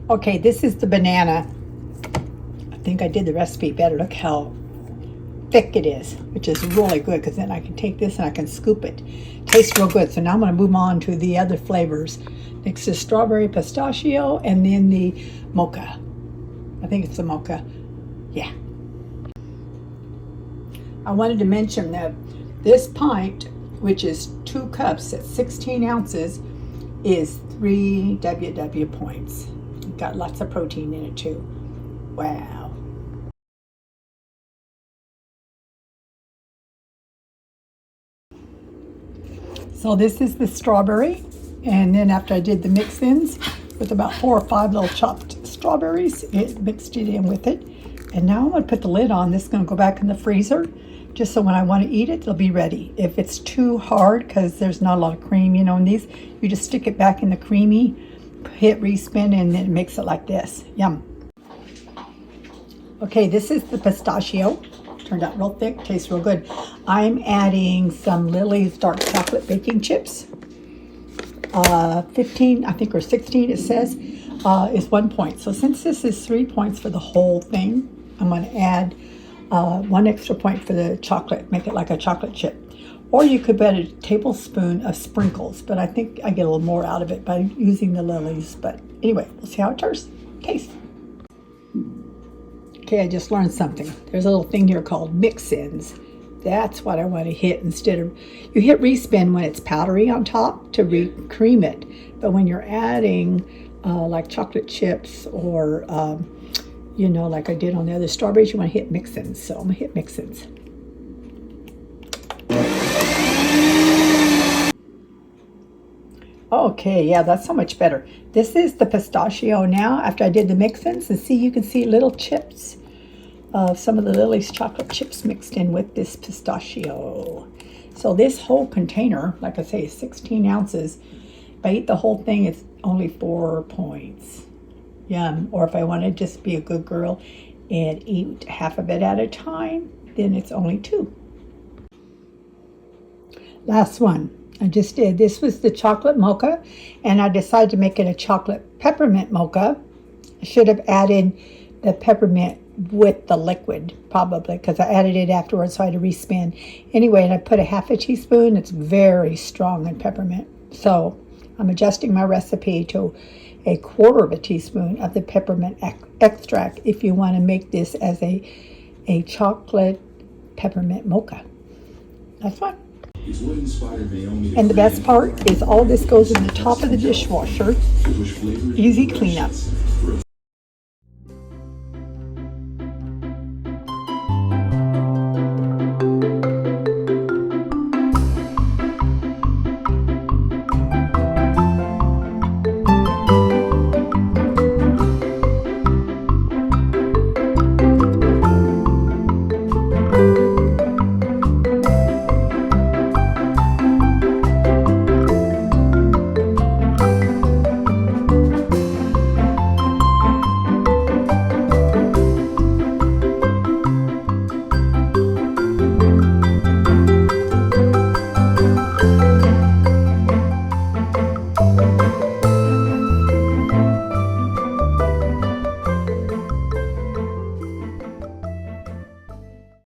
Okay, this is the banana. I think I did the recipe better. Look how thick it is, which is really good because then I can take this and I can scoop it. Tastes real good. So now I'm going to move on to the other flavors. Next is strawberry pistachio and then the mocha. I think it's the mocha. Yeah. I wanted to mention that this pint, which is 2 cups at 16 ounces, is 3 WW points. Got lots of protein in it too. Wow. So this is the strawberry, and then after I did the mix-ins with about 4 or 5 little chopped strawberries, it mixed it in with it. And now I'm going to put the lid on. This is going to go back in the freezer just so when I want to eat it, it'll be ready. If it's too hard, because there's not a lot of cream, you know, in these, you just stick it back in the Creami, hit respin, and then it makes it like this. Yum. Okay, this is the pistachio. Turned out real thick, tastes real good. I'm adding some Lily's dark chocolate baking chips. 15, I think, or 16 it says, is 1 point. So since this is 3 points for the whole thing, I'm going to add 1 extra point for the chocolate, make it like a chocolate chip. Or you could put a tablespoon of sprinkles, but I think I get a little more out of it by using the Lily's. But anyway, we'll see how it tastes. Okay, I just learned something. There's a little thing here called mix-ins. That's what I want to hit instead of, you hit respin when it's powdery on top to cream it. But when you're adding like chocolate chips or, you know, like I did on the other strawberries, you want to hit mix-ins. So I'm going to hit mix-ins. Okay, yeah, that's so much better. This is the pistachio now after I did the mix-ins. And see, you can see little chips of some of the Lily's chocolate chips mixed in with this pistachio. So this whole container, like I say, is 16 ounces. If I eat the whole thing, it's only 4 points. Yum. Or if I want to just be a good girl and eat half of it at a time, then it's only 2. Last one. I just did. This was the chocolate mocha, and I decided to make it a chocolate peppermint mocha. I should have added the peppermint with the liquid, probably, because I added it afterwards, so I had to respin. Anyway, and I put a half a teaspoon. It's very strong in peppermint. So I'm adjusting my recipe to a 1/4 teaspoon of the peppermint extract if you want to make this as a chocolate peppermint mocha. That's fine. And the best part is all this goes in the top of the dishwasher. Easy cleanup.